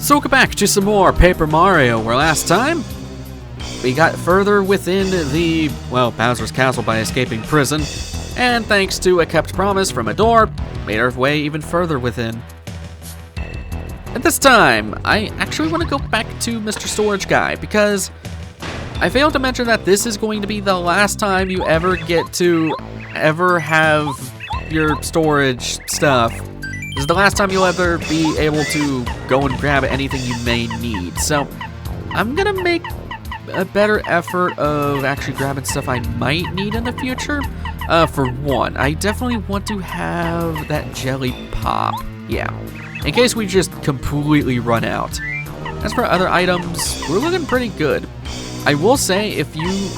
So we're back to some more Paper Mario, where last time we got further within the, well, Bowser's castle by escaping prison, and thanks to a kept promise from a door, made our way even further within. At this time, I actually want to go back to Mr. Storage Guy, because I failed to mention that this is going to be the last time you ever get to ever have your storage stuff. This is the last time you'll ever be able to go and grab anything you may need. So I'm gonna make a better effort of actually grabbing stuff I might need in the future. For one, I definitely want to have that jelly pop. Yeah, in case we just completely run out. As for other items, we're looking pretty good. I will say, if you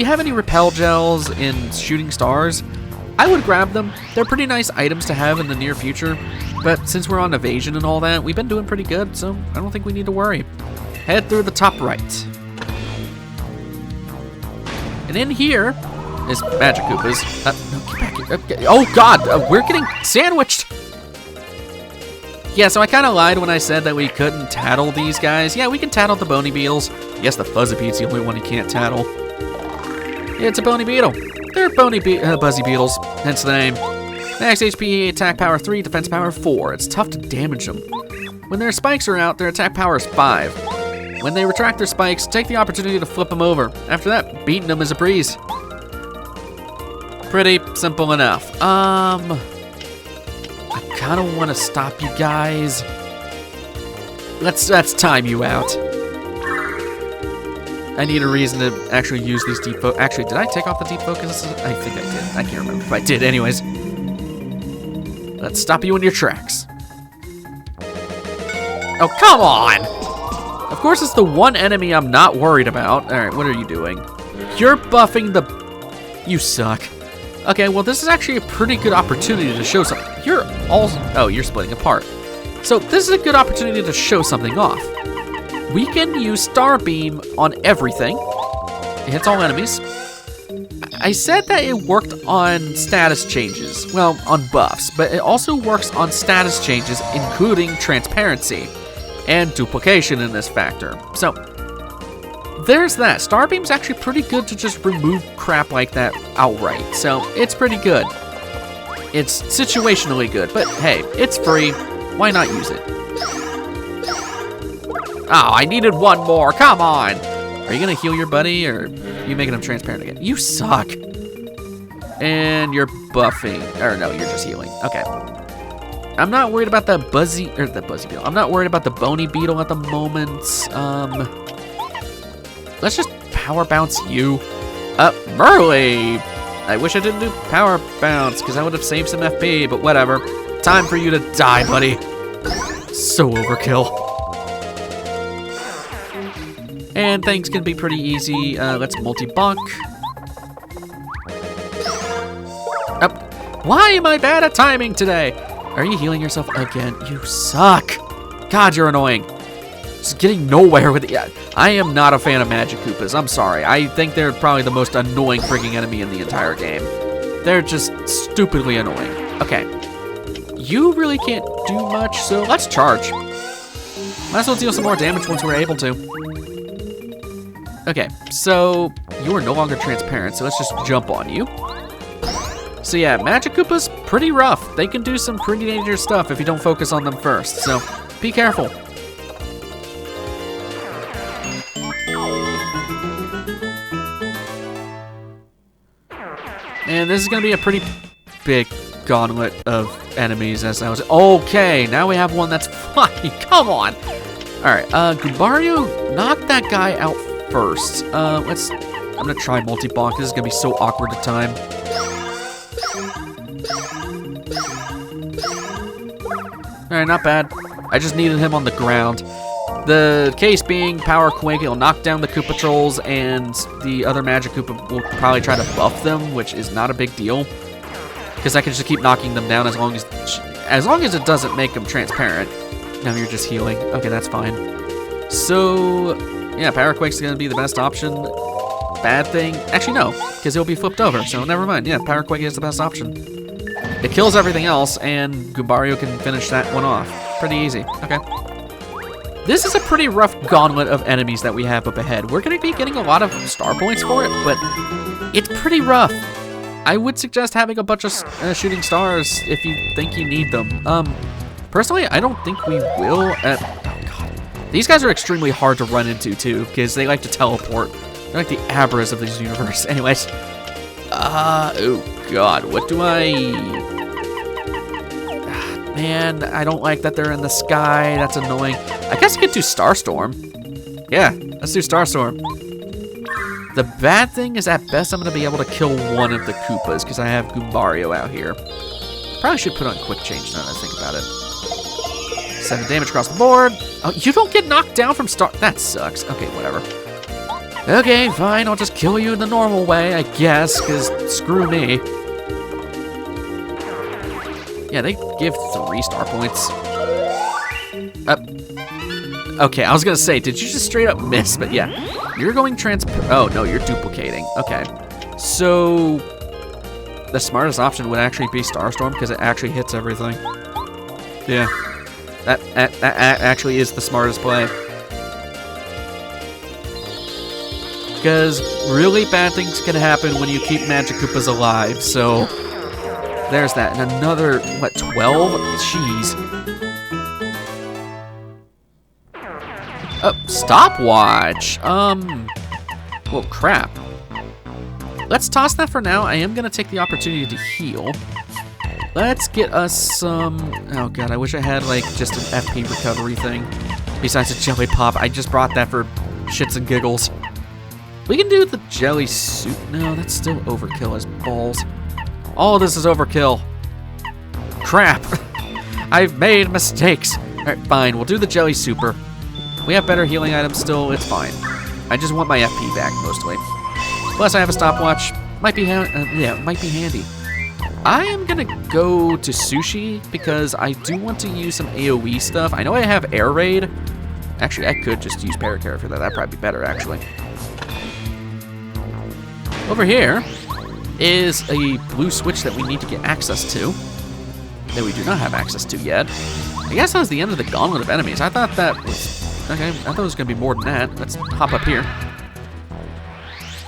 have any repel gels in shooting stars, I would grab them. They're pretty nice items to have in the near future, but since we're on evasion and all that, we've been doing pretty good, so I don't think we need to worry. Head through the top right. And in here is Magic Koopas. No, get back here. Oh god, we're getting sandwiched! Yeah, so I kind of lied when I said that we couldn't tattle these guys. Yeah, we can tattle the bony beetles. Yes, the Fuzzy Beet's the only one you can't tattle. Yeah, it's a bony beetle. They're buzzy beetles, hence the name. Max HP, attack power 3, defense power 4. It's tough to damage them. When their spikes are out, their attack power is 5. When they retract their spikes, take the opportunity to flip them over. After that, beating them is a breeze. Pretty simple enough. I kind of want to stop you guys. Let's time you out. I need a reason to actually use these deep focus. Actually, did I take off the deep focus? I think I did. I can't remember if I did. Anyways, let's stop you in your tracks. Oh, come on! Of course, it's the one enemy I'm not worried about. All right, what are you doing? You're buffing the... You suck. Okay, well, this is actually a pretty good opportunity to show something. You're also... Oh, you're splitting apart. So this is a good opportunity to show something off. We can use Star Beam on everything. It hits all enemies. I said that it worked on status changes. Well, on buffs, but it also works on status changes, including transparency and duplication in this factor. So there's that. Star Beam's actually pretty good to just remove crap like that outright. So it's pretty good. It's situationally good, but hey, it's free. Why not use it? Oh, I needed one more. Come on. Are you going to heal your buddy, or are you making him transparent again? You suck. And you're buffing. Or no, you're just healing. Okay. I'm not worried about the buzzy beetle. I'm not worried about the bony beetle at the moment. Let's just power bounce you. Merly. I wish I didn't do power bounce, because I would have saved some FP, but whatever. Time for you to die, buddy. So overkill. And things can be pretty easy. Let's multi-bonk. Why am I bad at timing today? Are you healing yourself again? You suck. God, you're annoying. Just getting nowhere with it. Yeah, I am not a fan of Magic Koopas. I'm sorry. I think they're probably the most annoying freaking enemy in the entire game. They're just stupidly annoying. Okay. You really can't do much, so let's charge. Might as well deal some more damage once we're able to. Okay, so you are no longer transparent, so let's just jump on you. So yeah, Magic Koopa's pretty rough. They can do some pretty dangerous stuff if you don't focus on them first, so be careful. And this is gonna be a pretty big gauntlet of enemies, as I was. Okay, now we have one that's flying. Come on. All right, Goombario, knock that guy out first. I'm gonna try multi-bonk. This is gonna be so awkward to time. All right, not bad. I just needed him on the ground. The case being, Power Quake, it'll knock down the Koopa Trolls, and the other Magic Koopa will probably try to buff them, which is not a big deal, because I can just keep knocking them down as long as it doesn't make them transparent. Now you're just healing. Okay, that's fine. So yeah, Power Quake's gonna be the best option. Bad thing? Actually, no, because it'll be flipped over, so never mind. Yeah, Power Quake is the best option. It kills everything else, and Goombario can finish that one off. pretty easy. Okay. This is a pretty rough gauntlet of enemies that we have up ahead. We're going to be getting a lot of star points for it, but it's pretty rough. I would suggest having a bunch of shooting stars if you think you need them. Personally, I don't think we will. Oh, God. These guys are extremely hard to run into, too, because they like to teleport. They're like the Abras of this universe. Anyways. Oh, God. What do I... Man, I don't like that they're in the sky. That's annoying. I guess I could do Starstorm. Yeah, let's do Starstorm. The bad thing is at best I'm going to be able to kill one of the Koopas because I have Goombario out here. Probably should put on Quick Change now that I think about it. 7 damage across the board. Oh, you don't get knocked down from Star... That sucks. Okay, whatever. Okay, fine. I'll just kill you in the normal way, I guess, because screw me. Yeah, they give 3 star points. Okay, I was gonna say, did you just straight up miss? But yeah, you're going oh, no, you're duplicating. Okay, so the smartest option would actually be Starstorm because it actually hits everything. Yeah, that actually is the smartest play. Because really bad things can happen when you keep Magikoopas alive, so... There's that. And another, what, 12? Jeez. Oh, stopwatch. Well, crap. Let's toss that for now. I am going to take the opportunity to heal. Let's get us some... Oh, God, I wish I had, like, just an FP recovery thing. Besides a jelly pop. I just brought that for shits and giggles. We can do the jelly soup. No, that's still overkill as balls. All this is overkill. Crap. I've made mistakes. Alright, fine. We'll do the jelly super. We have better healing items still. It's fine. I just want my FP back, mostly. Plus, I have a stopwatch. Might be might be handy. I am going to go to Sushi because I do want to use some AoE stuff. I know I have Air Raid. Actually, I could just use Paracara for that. That'd probably be better, actually. Over here is a blue switch that we need to get access to, that we do not have access to yet. I guess that was the end of the gauntlet of enemies. I thought that was... Okay, I thought it was going to be more than that. Let's hop up here.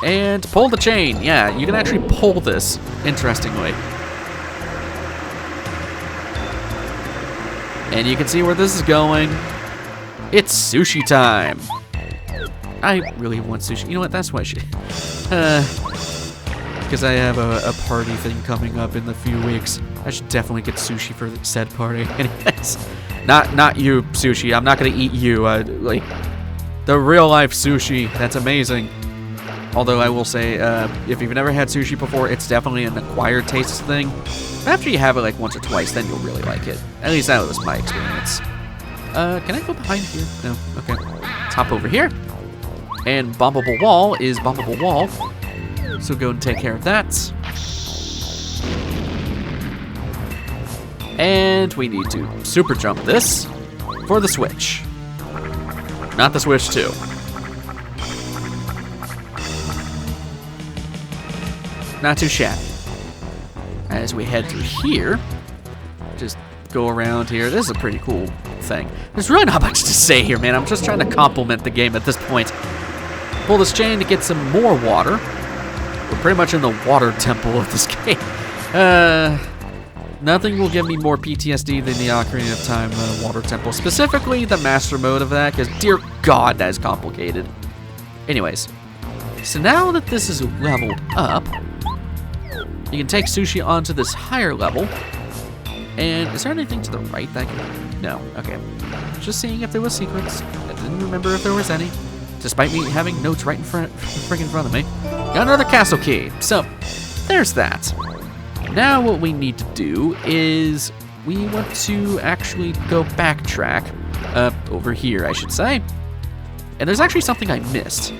And pull the chain. Yeah, you can actually pull this, interestingly. And you can see where this is going. It's sushi time. I really want sushi. You know what? That's why I should... because I have a party thing coming up in a few weeks. I should definitely get sushi for said party. Anyways, not you, sushi. I'm not gonna eat you. Like the real life sushi. That's amazing. Although I will say, if you've never had sushi before, it's definitely an acquired taste thing. After you have it like once or twice, then you'll really like it. At least that was my experience. Can I go behind here? No. Okay. Let's hop over here. And bombable wall is bombable wall. So go and take care of that. And we need to super jump this for the switch. Not the switch 2. Not too shabby. As we head through here, just go around here. This is a pretty cool thing. There's really not much to say here, man. I'm just trying to compliment the game at this point. Pull this chain to get some more water. We're pretty much in the water temple of this game. Nothing will give me more PTSD than the Ocarina of Time water temple. Specifically, the master mode of that, because dear God, that is complicated. Anyways, so now that this is leveled up, you can take Sushi onto this higher level. And is there anything to the right that I can... No, okay. Just seeing if there was secrets. I didn't remember if there was any. Despite me having notes right in front of me. Got another castle key. So, there's that. Now what we need to do is we want to actually go backtrack. Over here, I should say. And there's actually something I missed.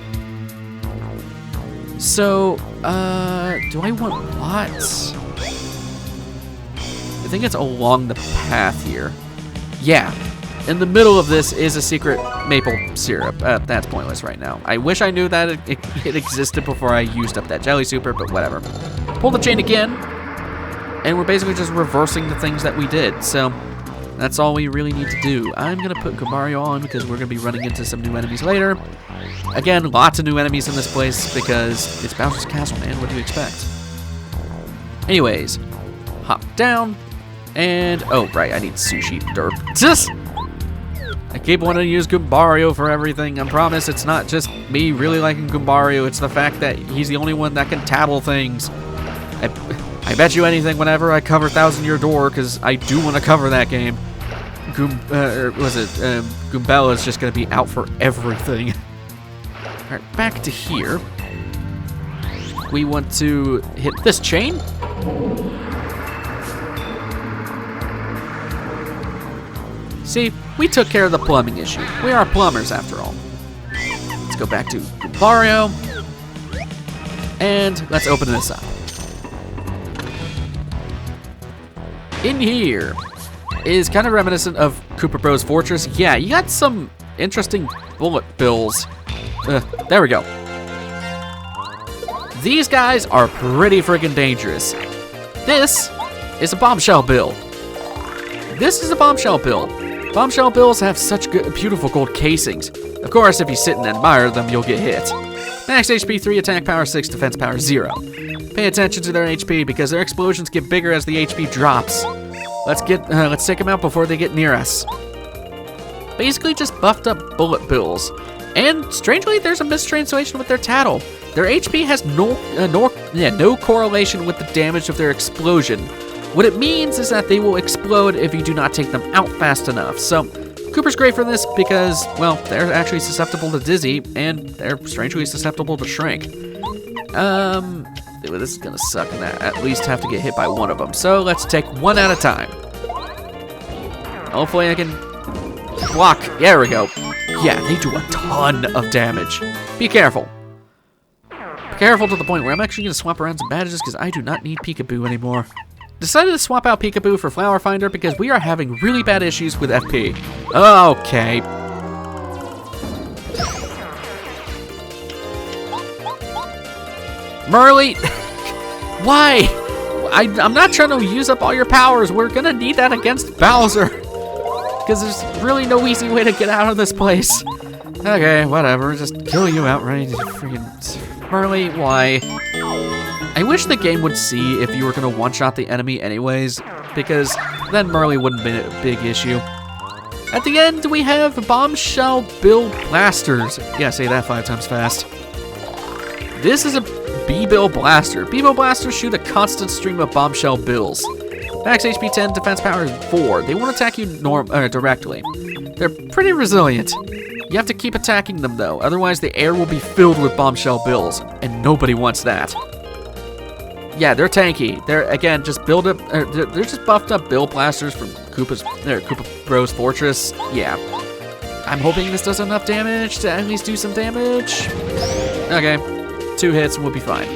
So, do I want what? I think it's along the path here. Yeah. In the middle of this is a secret maple syrup. That's pointless right now. I wish I knew that it existed before I used up that jelly super, but whatever. Pull the chain again, and we're basically just reversing the things that we did. So, That's all we really need to do. I'm going to put Goombario on because we're going to be running into some new enemies later. Again, lots of new enemies in this place because it's Bowser's Castle, man. What do you expect? Anyways, hop down. And, oh, right, I need sushi. Derp. Just... I keep wanting to use Goombario for everything. I promise it's not just me really liking Goombario. It's the fact that he's the only one that can tattle things. I bet you anything whenever I cover Thousand Year Door, because I do want to cover that game, Goombella is just going to be out for everything. Alright, back to here. We want to hit this chain. See, we took care of the plumbing issue. We are plumbers, after all. Let's go back to Goombario. And let's open this up. In here is kind of reminiscent of Koopa Bros. Fortress. Yeah, you got some interesting bullet bills. There we go. These guys are pretty freaking dangerous. This is a bombshell bill. This is a bombshell bill. Bombshell bills have such good, beautiful gold casings. Of course, if you sit and admire them, you'll get hit. Max HP 3, attack power 6, defense power 0. Pay attention to their HP because their explosions get bigger as the HP drops. Let's take them out before they get near us. Basically just buffed up bullet bills. And strangely, there's a mistranslation with their tattle. Their HP has no correlation with the damage of their explosion. What it means is that they will explode if you do not take them out fast enough. So, Kooper's great for this because, well, they're actually susceptible to Dizzy, and they're strangely susceptible to Shrink. This is gonna suck, and I at least have to get hit by one of them. So, let's take one at a time. Hopefully I can block. There we go. Yeah, they do a ton of damage. Be careful. Be careful to the point where I'm actually gonna swap around some badges because I do not need Peekaboo anymore. Decided to swap out Peekaboo for Flower Finder because we are having really bad issues with FP. Okay. Merly, why? I'm not trying to use up all your powers. We're gonna need that against Bowser. Because there's really no easy way to get out of this place. Okay, whatever. Just kill you outright. Freaking Merly, why? I wish the game would see if you were going to one-shot the enemy anyways, because then Merly wouldn't be a big issue. At the end, we have Bombshell Bill Blasters. Yeah, say that 5 times fast. This is a B-Bill Blaster. B-Bill Blasters shoot a constant stream of Bombshell Bills. Max HP 10, defense power 4. They won't attack you directly. They're pretty resilient. You have to keep attacking them, though, otherwise the air will be filled with Bombshell Bills, and nobody wants that. Yeah, they're tanky. They're, again, just build up. They're just buffed up Bill Blasters from Koopa Bros. Fortress. Yeah. I'm hoping this does enough damage to at least do some damage. Okay. 2 hits and we'll be fine.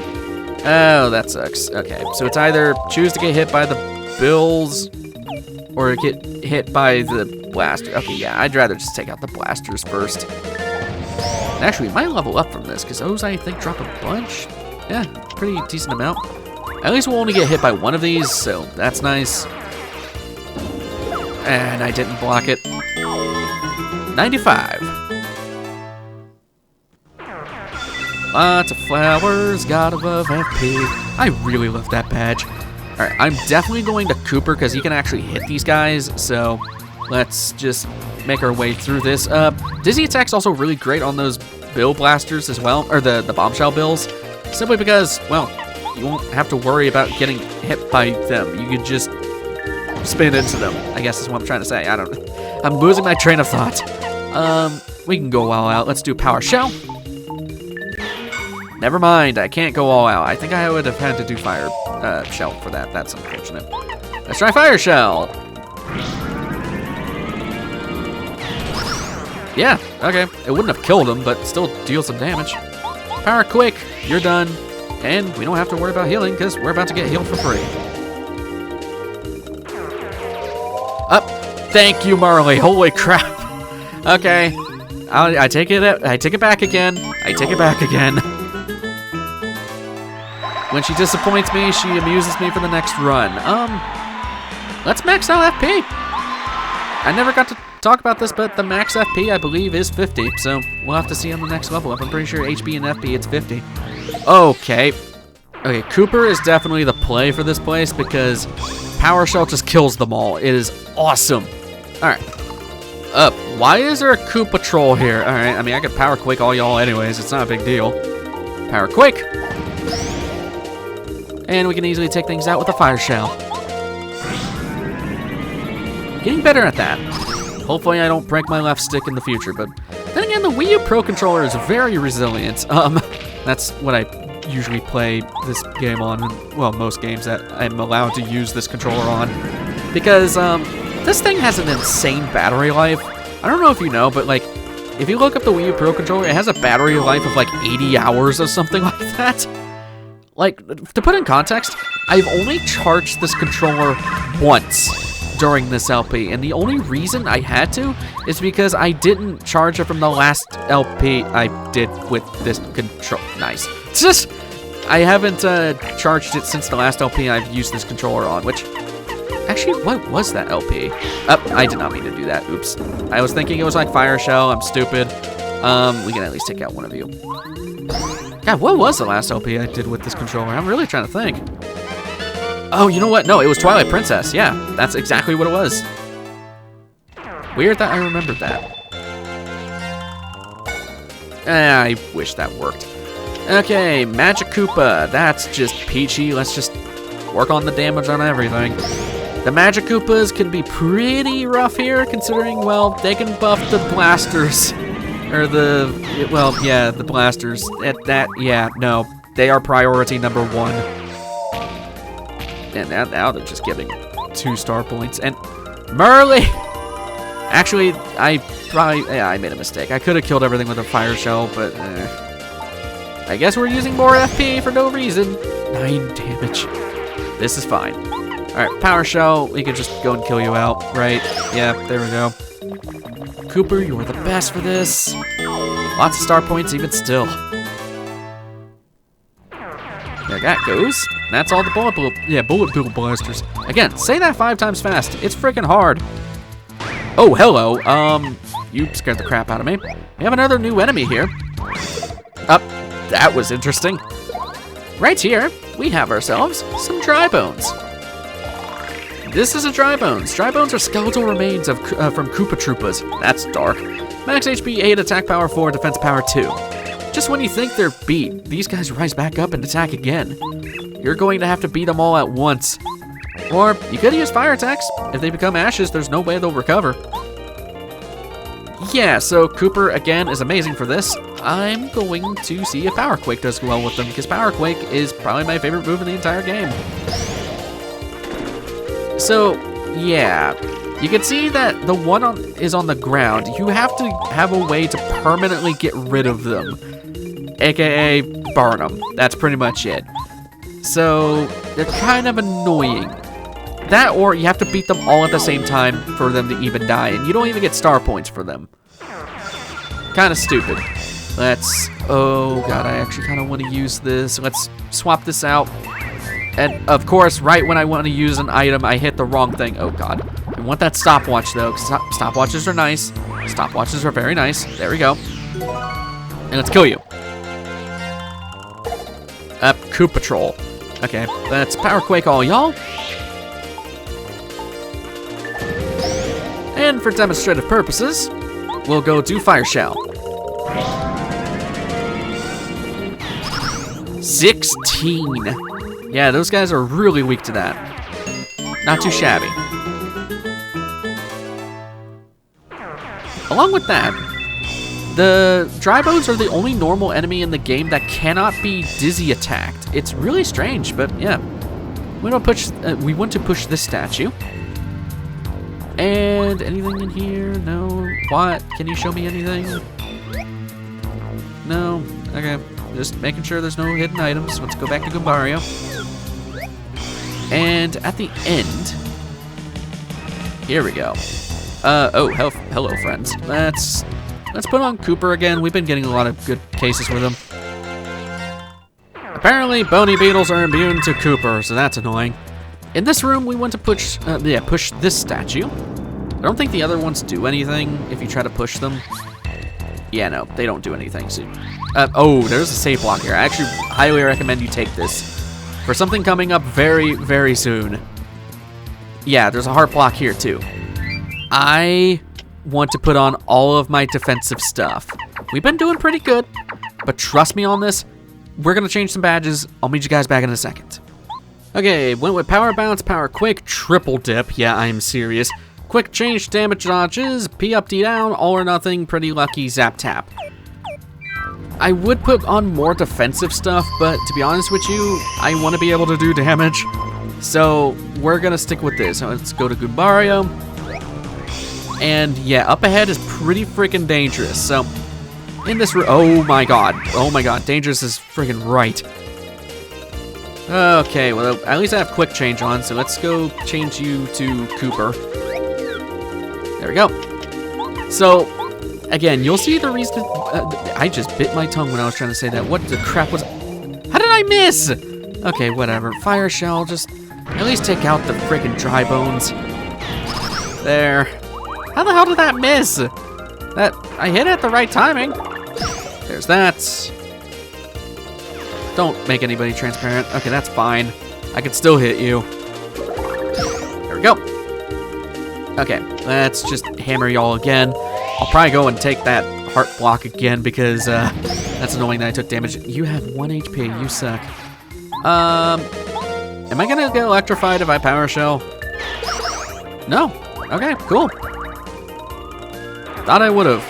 Oh, that sucks. Okay, so it's either choose to get hit by the Bills or get hit by the Blaster. Okay, yeah, I'd rather just take out the Blasters first. Actually, we might level up from this because those, I think, drop a bunch. Yeah, pretty decent amount. At least we'll only get hit by one of these, so that's nice. And I didn't block it. 95. Lots of flowers, gotta love FP. I really love that badge. Alright, I'm definitely going to Cooper because he can actually hit these guys, so let's just make our way through this. Dizzy attack's also really great on those Bill Blasters as well, or the Bombshell Bills, simply because, well, you won't have to worry about getting hit by them. You can just spin into them, I guess is what I'm trying to say. I don't know. I'm losing my train of thought. We can go all out. Let's do Power Shell. Never mind, I can't go all out. I think I would have had to do Fire Shell for that. That's unfortunate. Let's try Fire Shell. Yeah, okay. It wouldn't have killed him, but still deal some damage. Power Quick, you're done. And we don't have to worry about healing because we're about to get healed for free. Up. Thank you, Marley. Holy crap. Okay. I take it back again. I take it back again. When she disappoints me, she amuses me for the next run. Let's max out FP. I never got to talk about this, but the max FP, I believe, is 50. So we'll have to see on the next level up. I'm pretty sure HB and FP, it's 50. Okay. Okay, Cooper is definitely the play for this place because Power Shell just kills them all. It is awesome. All right. Why is there a Koopa Troll here? All right, I mean, I could Power Quake all y'all anyways. It's not a big deal. Power Quake. And we can easily take things out with a Fire Shell. Getting better at that. Hopefully I don't break my left stick in the future, but then again, the Wii U Pro Controller is very resilient. That's what I usually play this game on, and, well, most games that I'm allowed to use this controller on. Because, this thing has an insane battery life. I don't know if you know, but, like, if you look up the Wii U Pro Controller, it has a battery life of, like, 80 hours or something like that. Like, to put in context, I've only charged this controller once during this LP, and the only reason I had to is because I didn't charge it from the last LP I did with this control. Nice. It's just, I haven't charged it since the last LP I've used this controller on, which, actually, what was that LP? I did not mean to do that. Oops. I was thinking it was like Fire Shell. I'm stupid. We can at least take out one of you. God, what was the last LP I did with this controller? I'm really trying to think. Oh, you know what? No, it was Twilight Princess. Yeah, that's exactly what it was. Weird that I remembered that. I wish that worked. Okay, Magic Koopa. That's just peachy. Let's just work on the damage on everything. The Magic Koopas can be pretty rough here, considering, well, they can buff the blasters. Or the, well, yeah, the blasters. Yeah, no. They are priority number 1. And now they're just getting 2 star points. And Merly! Actually, I made a mistake. I could have killed everything with a Fire Shell, but I guess we're using more FP for no reason. 9 damage. This is fine. Alright, Power Shell, we can just go and kill you out, right? Yeah, there we go. Cooper, you are the best for this. Lots of star points even still. There that goes. That's all the bullet bill blasters. Again, say that 5 times fast. It's freaking hard. Oh, hello. You scared the crap out of me. We have another new enemy here. That was interesting. Right here, we have ourselves some dry bones. This is a dry bones. Dry bones are skeletal remains of from Koopa Troopas. That's dark. Max HP 8, attack power 4, defense power 2. Just when you think they're beat, these guys rise back up and attack again. You're going to have to beat them all at once. Or you could use fire attacks. If they become ashes, there's no way they'll recover. Yeah, so Cooper, again, is amazing for this. I'm going to see if Power Quake does well with them, because Power Quake is probably my favorite move in the entire game. So, yeah. You can see that the one is on the ground. You have to have a way to permanently get rid of them. AKA burn them. That's pretty much it. So, they're kind of annoying. That, or you have to beat them all at the same time for them to even die, and you don't even get star points for them. Kind of stupid. Let's, oh god, I actually kind of want to use this. Let's swap this out. And of course, right when I want to use an item, I hit the wrong thing. Oh god. I want that stopwatch though, because stopwatches are nice. Stopwatches are very nice. There we go. And let's kill you. Koopa Troll. Okay, let's Power Quake all y'all. And for demonstrative purposes, we'll go do Fire Shell. 16. Yeah, those guys are really weak to that. Not too shabby. Along with that, the dry bones are the only normal enemy in the game that cannot be dizzy attacked. It's really strange, but yeah. We want to push this statue. And anything in here? No. What? Can you show me anything? No. Okay. Just making sure there's no hidden items. Let's go back to Gumbario. And at the end, here we go. Oh, hello, friends. Let's put on Cooper again. We've been getting a lot of good cases with him. Apparently, bony beetles are immune to Cooper, so that's annoying. In this room, we want to push this statue. don't think the other ones do anything if you try to push them. Yeah, no, they don't do anything. So, oh, there's a save block here. I actually highly recommend you take this for something coming up very, very soon. Yeah, there's a heart block here too. I want to put on all of my defensive stuff. We've been doing pretty good, but trust me on this, we're gonna change some badges. I'll meet you guys back in a second. Okay, went with power bounce, power quick, triple dip. Yeah, I'm serious. Quick change, damage dodges, P up, D down, all or nothing, pretty lucky, zap tap. I would put on more defensive stuff, but to be honest with you, I want to be able to do damage. So we're gonna stick with this. So let's go to Goombario. And yeah, up ahead is pretty freaking dangerous. So in this oh my god, dangerous is freaking right. Okay, well at least I have quick change on, so let's go change you to Cooper. There we go. So again, you'll see the reason. I just bit my tongue when I was trying to say that. What the crap was? How did I miss? Okay, whatever. Fire shell, just at least take out the freaking dry bones. There. How the hell did that miss? That I hit it at the right timing. There's that. Don't make anybody transparent. Okay, that's fine. I can still hit you. There we go. Okay, let's just hammer y'all again. I'll probably go and take that heart block again because that's annoying that I took damage. You have 1 HP. You suck. Am I gonna get electrified if I power shell? No. Okay, cool. Thought I would've.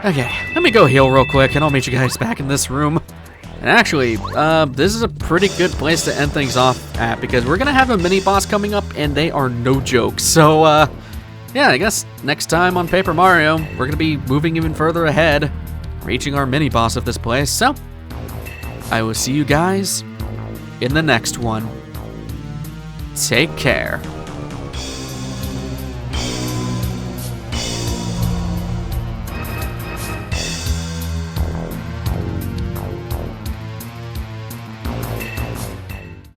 Okay, let me go heal real quick and I'll meet you guys back in this room. And actually, this is a pretty good place to end things off at because we're gonna have a mini boss coming up and they are no joke. So, yeah, I guess next time on Paper Mario, we're gonna be moving even further ahead, reaching our mini boss of this place. So, I will see you guys in the next one. Take care.